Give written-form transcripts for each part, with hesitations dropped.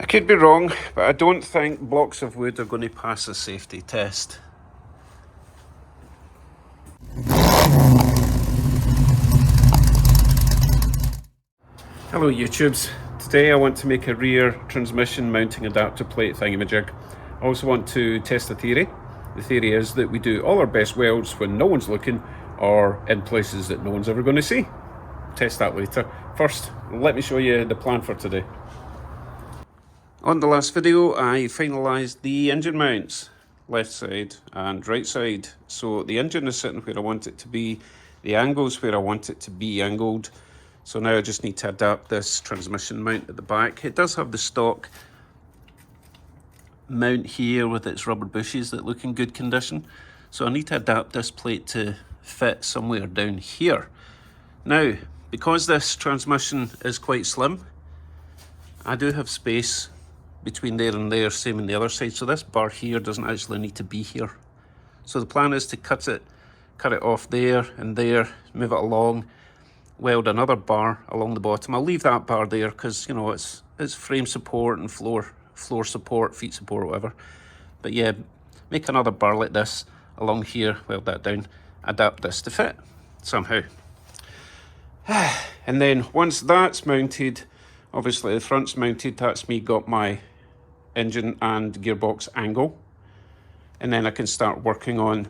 I could be wrong, but I don't think blocks of wood are going to pass a safety test. Hello YouTubes. Today I want to make a rear transmission mounting adapter plate thingamajig. I also want to test a theory. The theory is that we do all our best welds when no one's looking or in places that no one's ever going to see. Test that later. First, let me show you the plan for today. On the last video I finalised the engine mounts, left side and right side. So the engine is sitting where I want it to be, the angle's where I want it to be angled. So now I just need to adapt this transmission mount at the back. It does have the stock mount here with its rubber bushes that look in good condition. So I need to adapt this plate to fit somewhere down here. Now, because this transmission is quite slim, I do have space between there and there, same on the other side. So this bar here doesn't actually need to be here. So the plan is to cut it off there and there, move it along, weld another bar along the bottom. I'll leave that bar there because, you know, it's frame support and floor support, feet support, whatever. But yeah, make another bar like this along here, weld that down, adapt this to fit somehow. And then once that's mounted, obviously the front's mounted, that's me got my engine and gearbox angle. And then I can start working on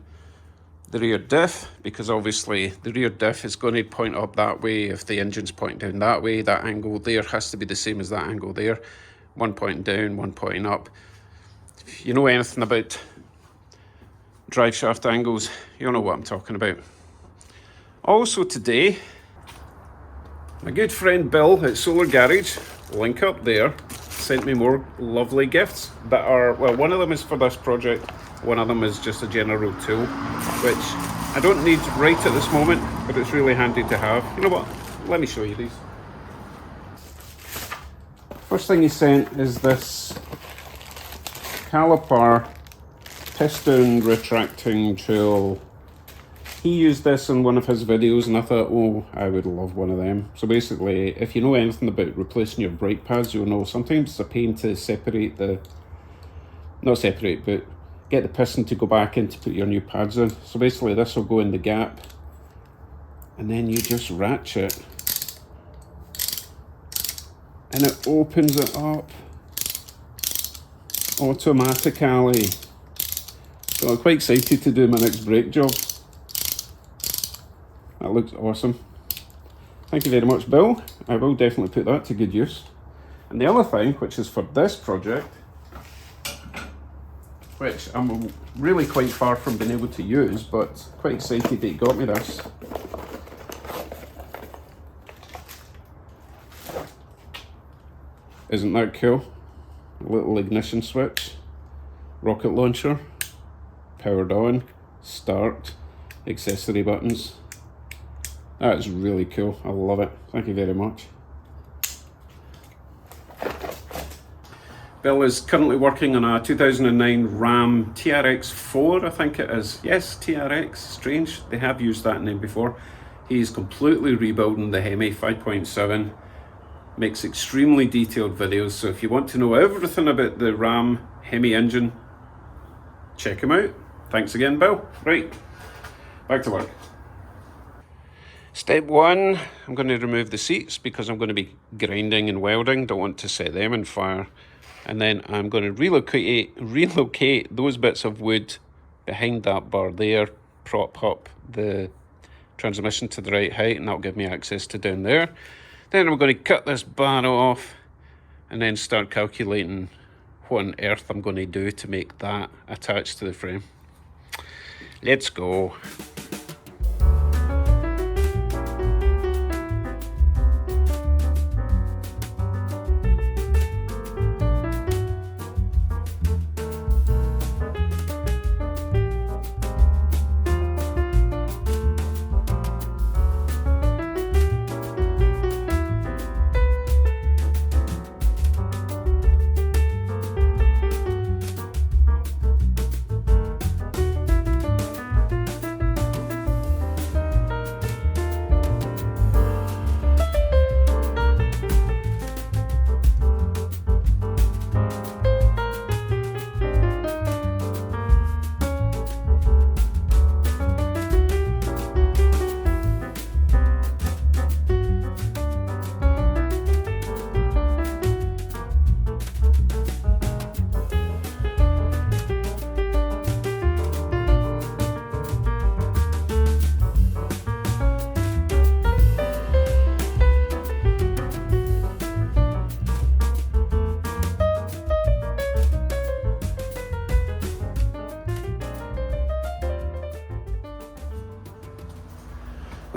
the rear diff, because obviously the rear diff is going to point up that way. If the engine's pointing down that way, that angle there has to be the same as that angle there. One pointing down, one pointing up. If you know anything about drive shaft angles, you'll know what I'm talking about. Also today, my good friend Bill at SolarGarage, link up there, sent me more lovely gifts that are, well, one of them is for this project, one of them is just a general tool, which I don't need right at this moment, but it's really handy to have. You know what? Let me show you these. First thing he sent is this caliper piston retracting tool. He used this in one of his videos and I thought, oh, I would love one of them. So basically, if you know anything about replacing your brake pads, you'll know sometimes it's a pain to separate the, not separate, but get the piston to go back in to put your new pads in. So basically this will go in the gap and then you just ratchet and it opens it up automatically. So I'm quite excited to do my next brake job. That looks awesome. Thank you very much, Bill. I will definitely put that to good use. And the other thing, which is for this project, which I'm really quite far from being able to use, but quite excited that he got me this. Isn't that cool? A little ignition switch, rocket launcher, powered on, start, accessory buttons. That is really cool. I love it. Thank you very much. Bill is currently working on a 2009 Ram TRX4, I think it is. Yes, TRX. Strange. They have used that name before. He's completely rebuilding the Hemi 5.7. Makes extremely detailed videos. So if you want to know everything about the Ram Hemi engine, check him out. Thanks again, Bill. Right, back to work. Step one, I'm going to remove the seats because I'm going to be grinding and welding. Don't want to set them on fire. And then I'm going to relocate those bits of wood behind that bar there, prop up the transmission to the right height, and that'll give me access to down there. Then I'm going to cut this bar off and then start calculating what on earth I'm going to do to make that attached to the frame. Let's go.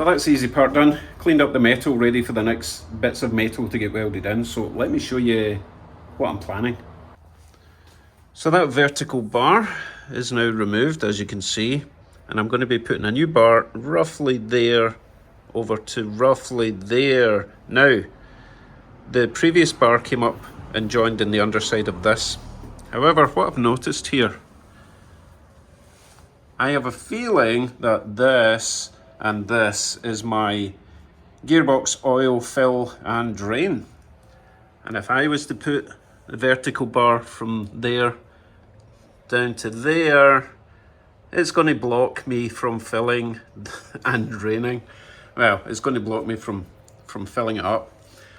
Well, that's the easy part done. Cleaned up the metal, ready for the next bits of metal to get welded in. So let me show you what I'm planning. So that vertical bar is now removed, as you can see, and I'm going to be putting a new bar roughly there over to roughly there. Now, the previous bar came up and joined in the underside of this. However, what I've noticed here, I have a feeling that this and this is my gearbox oil fill and drain. And if I was to put the vertical bar from there down to there, it's going to block me from filling and draining. Well, it's going to block me from filling it up.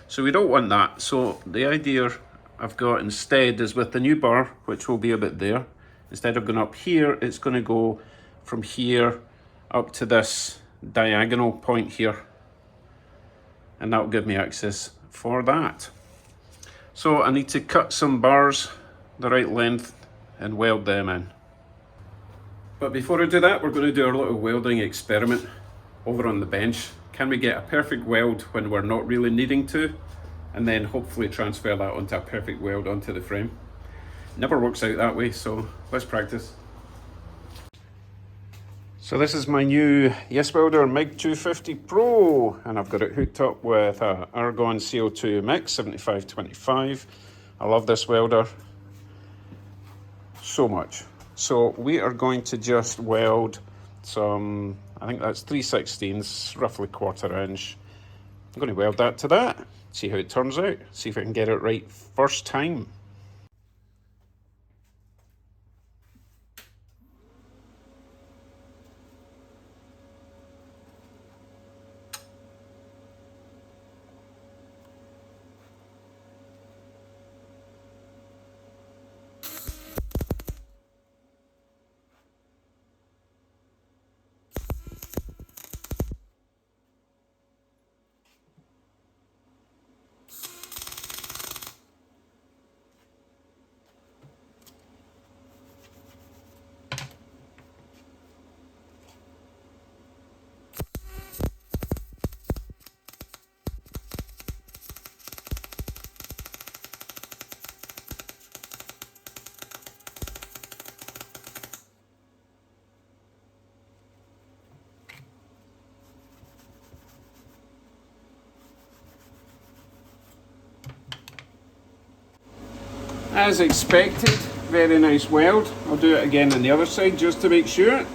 So we don't want that. So the idea I've got instead is with the new bar, which will be about there, instead of going up here, it's going to go from here up to this diagonal point here. And that will give me access for that. So I need to cut some bars the right length and weld them in. But before I do that, we're going to do our little welding experiment over on the bench. Can we get a perfect weld when we're not really needing to? And then hopefully transfer that onto a perfect weld onto the frame. Never works out that way, so let's practice. So this is my new Yeswelder Mig 250 Pro, and I've got it hooked up with a Argon CO2 mix 7525. I love this welder so much. So we are going to just weld some, I think that's 3/16, roughly 1/4 inch. I'm going to weld that to that, see how it turns out, see if I can get it right first time. As expected, very nice weld. I'll do it again on the other side just to make sure.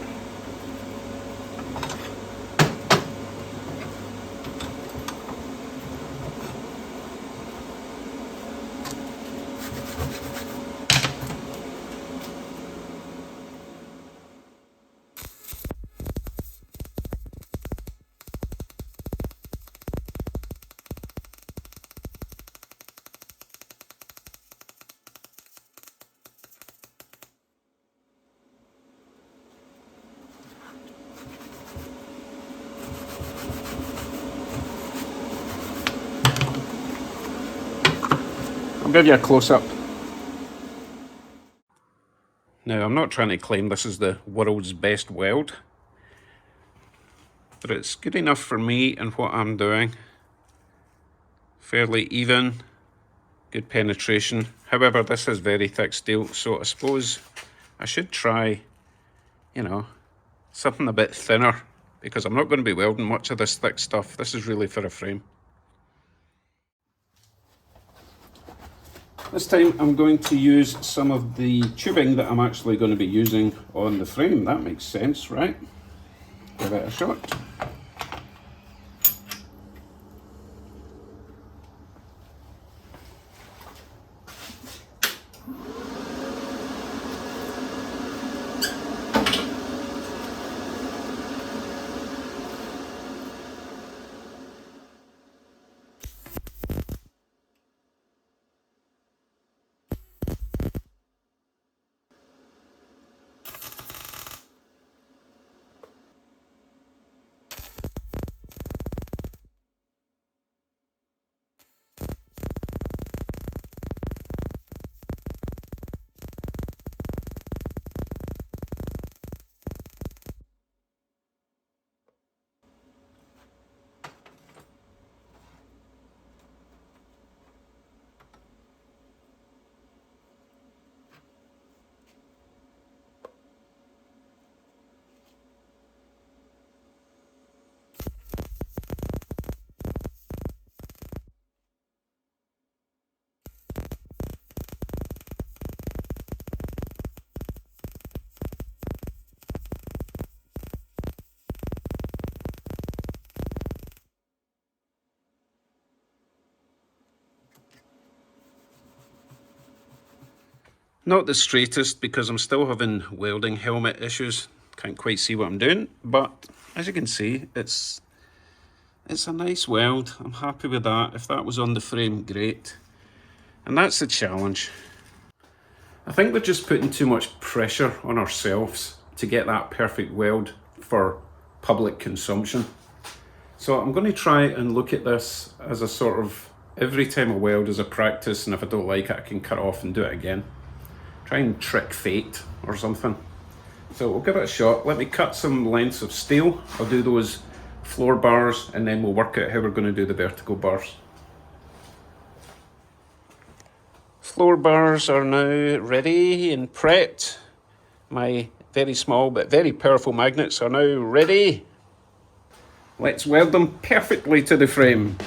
I'll give you a close-up. Now, I'm not trying to claim this is the world's best weld, but it's good enough for me and what I'm doing. Fairly even, good penetration. However, this is very thick steel, so I suppose I should try, you know, something a bit thinner, because I'm not going to be welding much of this thick stuff. This is really for a frame. This time I'm going to use some of the tubing that I'm actually going to be using on the frame. That makes sense, right? Give it a shot. Not the straightest because I'm still having welding helmet issues. Can't quite see what I'm doing, but as you can see, it's a nice weld. I'm happy with that. If that was on the frame, great. And that's the challenge. I think we're just putting too much pressure on ourselves to get that perfect weld for public consumption. So I'm going to try and look at this as a sort of, every time I weld as a practice, and if I don't like it I can cut off and do it again. Try and trick fate or something. So we'll give it a shot. Let me cut some lengths of steel. I'll do those floor bars and then we'll work out how we're going to do the vertical bars. Floor bars are now ready and prepped. My very small but very powerful magnets are now ready. Let's weld them perfectly to the frame.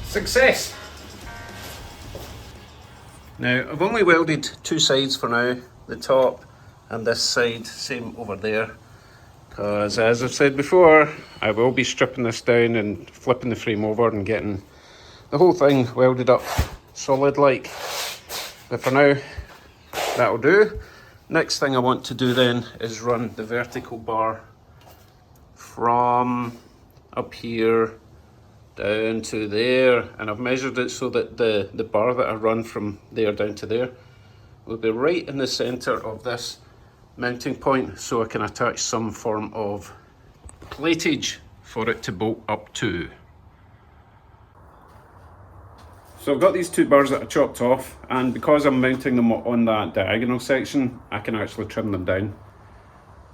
Success! Now I've only welded two sides for now, the top and this side, same over there, because as I've said before, I will be stripping this down and flipping the frame over and getting the whole thing welded up solid like. But for now, that'll do. Next thing I want to do then is run the vertical bar from up here down to there, and I've measured it so that the bar that I run from there down to there will be right in the center of this mounting point, so I can attach some form of platage for it to bolt up to. So I've got these two bars that I chopped off, and because I'm mounting them on that diagonal section, I can actually trim them down.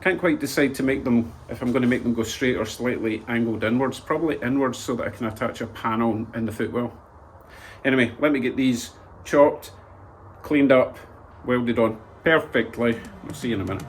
Can't quite decide to make them, if I'm going to make them go straight or slightly angled inwards. Probably inwards so that I can attach a panel in the footwell. Anyway, let me get these chopped, cleaned up, welded on perfectly. I'll see you in a minute.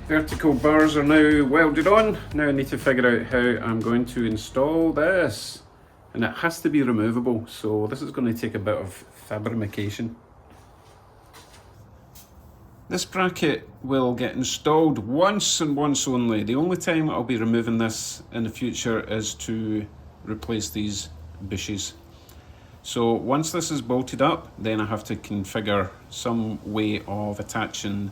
Vertical bars are now welded on. Now I need to figure out how I'm going to install this. And it has to be removable, so this is going to take a bit of fabrication. This bracket will get installed once and once only. The only time I'll be removing this in the future is to replace these bushes. So once this is bolted up, then I have to configure some way of attaching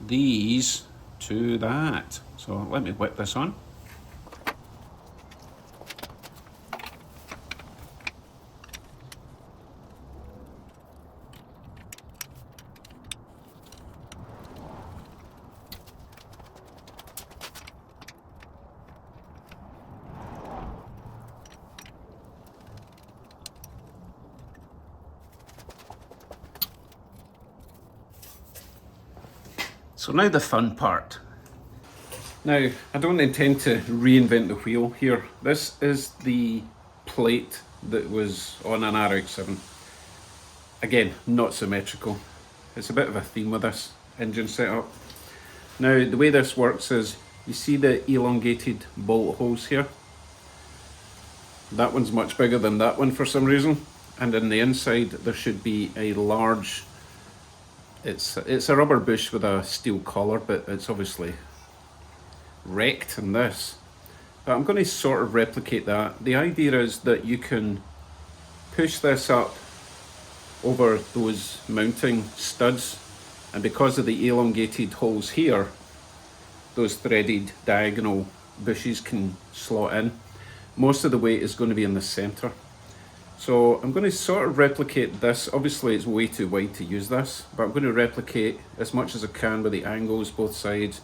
these to that. So let me whip this on. So now the fun part. Now, I don't intend to reinvent the wheel here. This is the plate that was on an RX7. Again, not symmetrical. It's a bit of a theme with this engine setup. Now, the way this works is, you see the elongated bolt holes here? That one's much bigger than that one for some reason. And in the inside, there should be a large, it's a rubber bush with a steel collar, but it's obviously wrecked in this. But I'm going to sort of replicate that. The idea is that you can push this up over those mounting studs, and because of the elongated holes here, those threaded diagonal bushes can slot in. Most of the weight is going to be in the center. So I'm going to sort of replicate this. Obviously it's way too wide to use this, but I'm going to replicate as much as I can with the angles both sides,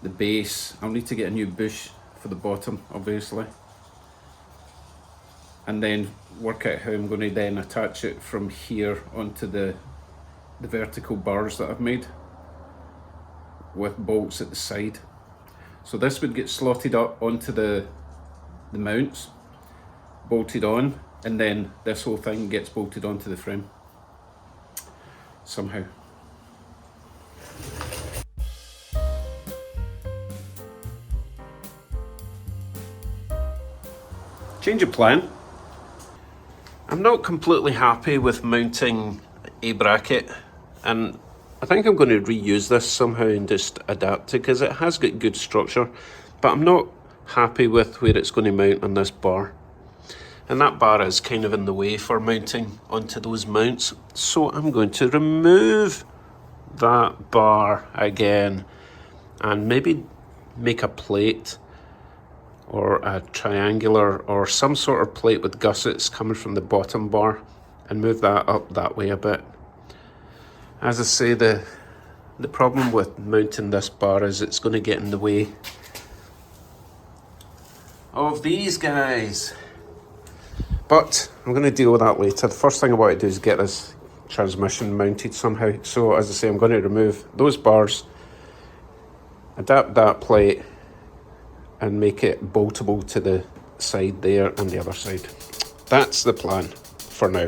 the base. I'll need to get a new bush for the bottom, obviously, and then work out how I'm going to then attach it from here onto the vertical bars that I've made with bolts at the side. So this would get slotted up onto the mounts, bolted on, and then this whole thing gets bolted onto the frame somehow. Change of plan. I'm not completely happy with mounting a bracket, and I think I'm going to reuse this somehow and just adapt it because it has got good structure, but I'm not happy with where it's going to mount on this bar. And that bar is kind of in the way for mounting onto those mounts. So I'm going to remove that bar again and maybe make a plate or a triangular or some sort of plate with gussets coming from the bottom bar and move that up that way a bit. As I say, the problem with mounting this bar is it's going to get in the way of these guys. But I'm going to deal with that later. The first thing I want to do is get this transmission mounted somehow. So as I say, I'm going to remove those bars, adapt that plate, and make it boltable to the side there and the other side. That's the plan for now.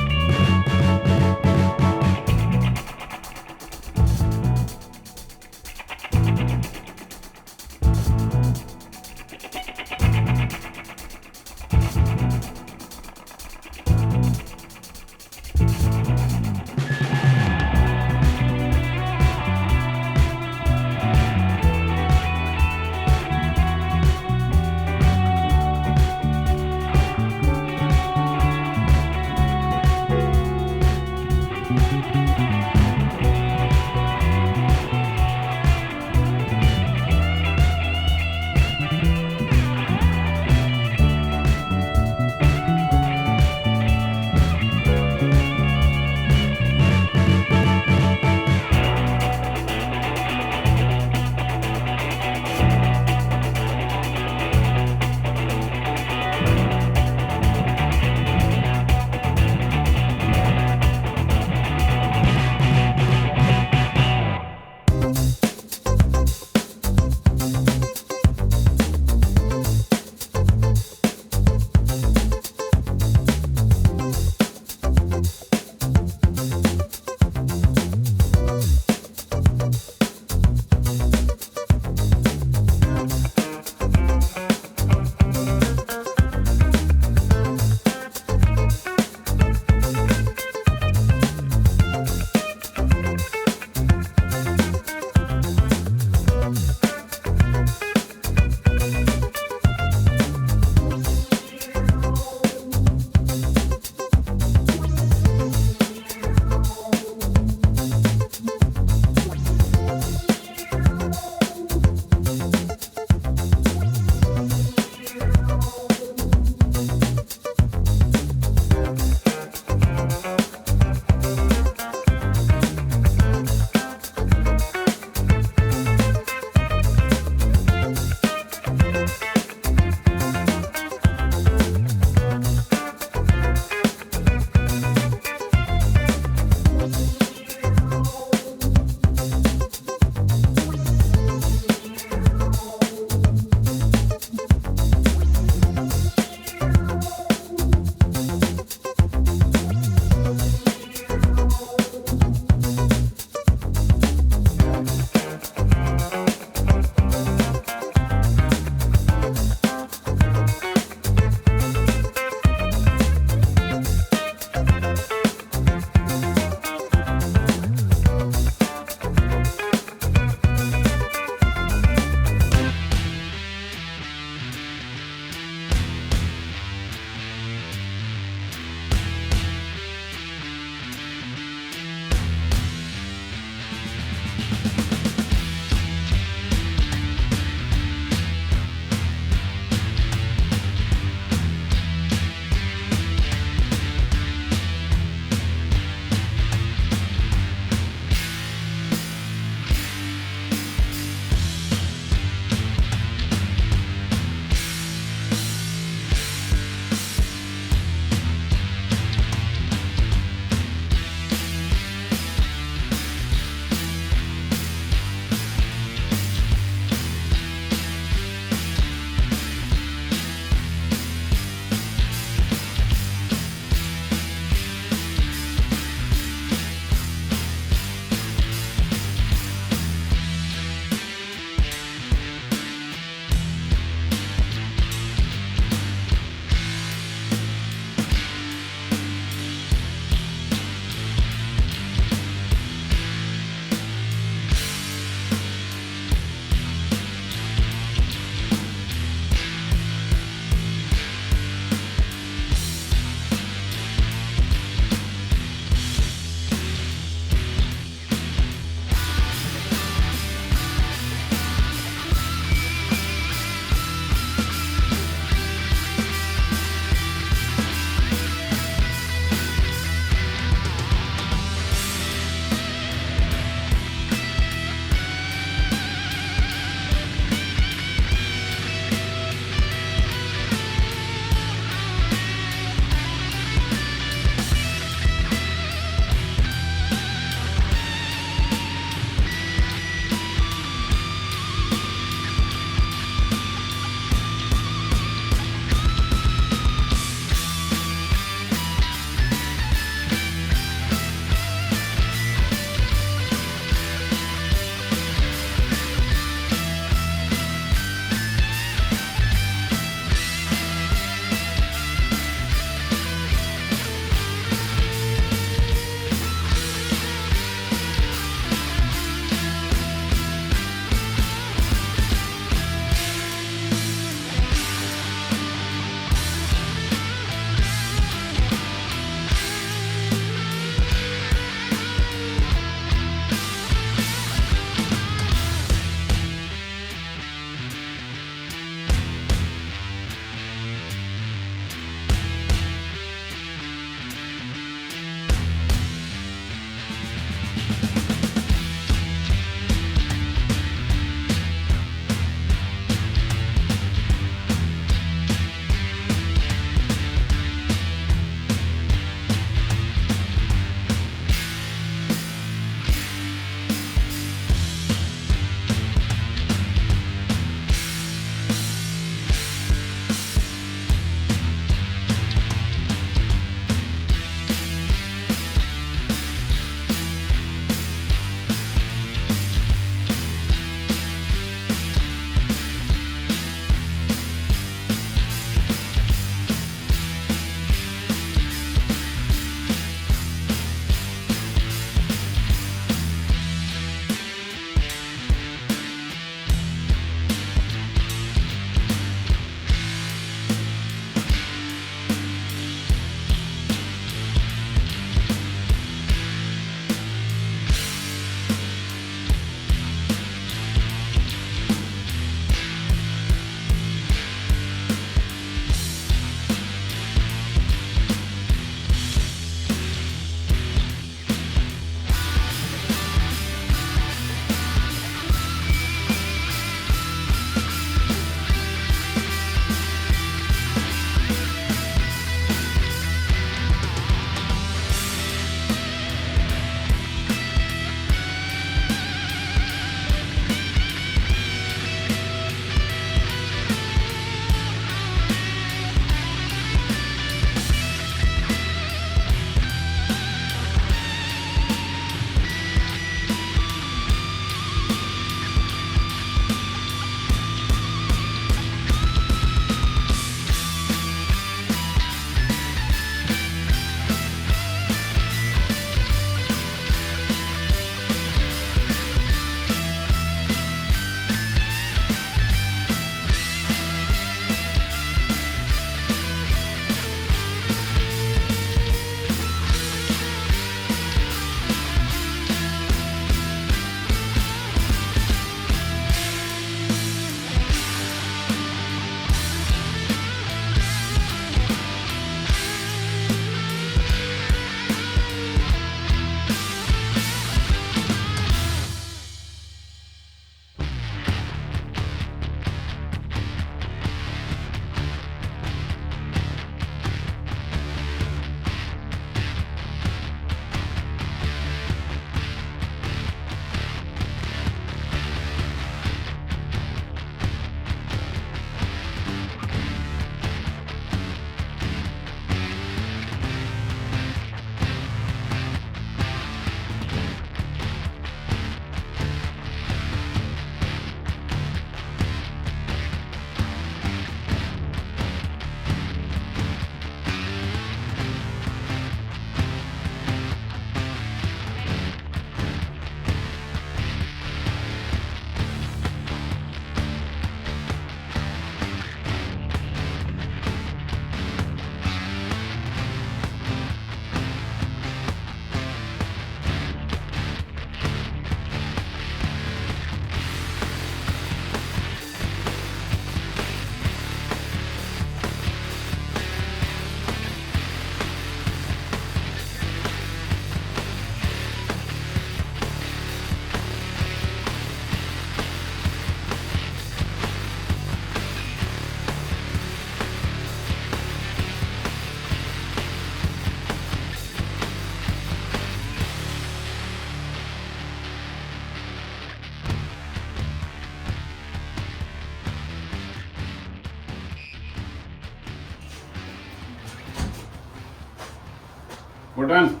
we're done.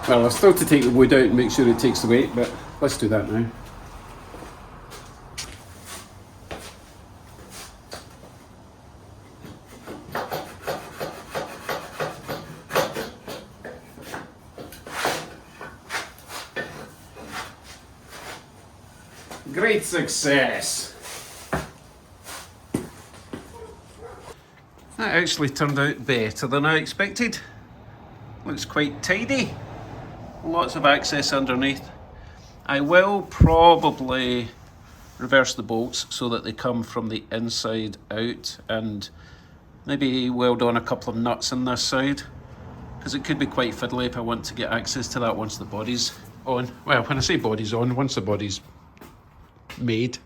Well, I've still to take the wood out and make sure it takes the weight, but let's do that now. Great success! That actually turned out better than I expected. Looks quite tidy. Lots of access underneath. I will probably reverse the bolts so that they come from the inside out, and maybe weld on a couple of nuts on this side, because it could be quite fiddly if I want to get access to that once the body's on. Well, when I say body's on, once the body's made.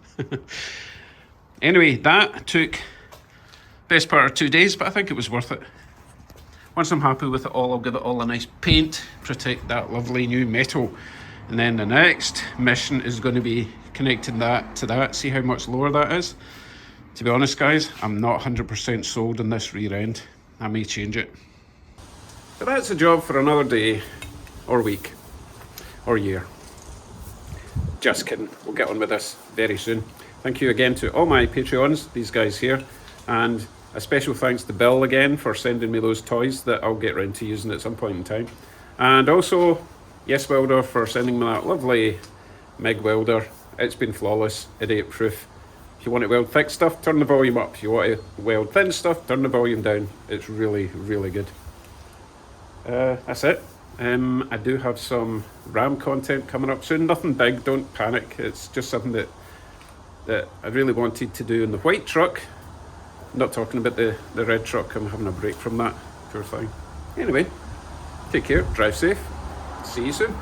Anyway, that took best part of 2 days, but I think it was worth it. Once I'm happy with it all, I'll give it all a nice paint, protect that lovely new metal, and then the next mission is going to be connecting that to that, see how much lower that is. To be honest guys, I'm not 100% sold on this rear end. I may change it. But that's a job for another day, or week, or year. Just kidding, we'll get on with this very soon. Thank you again to all my Patreons, these guys here, and a special thanks to Bill again for sending me those toys that I'll get around to using at some point in time. And also Yeswelder for sending me that lovely MIG welder. It's been flawless, idiot proof. If you want to weld thick stuff, turn the volume up. If you want to weld thin stuff, turn the volume down. It's really, really good. That's it. I do have some RAM content coming up soon. Nothing big, don't panic. It's just something that I really wanted to do in the white truck. I'm not talking about the red truck. I'm having a break from that, poor thing. Anyway, take care, drive safe. See you soon.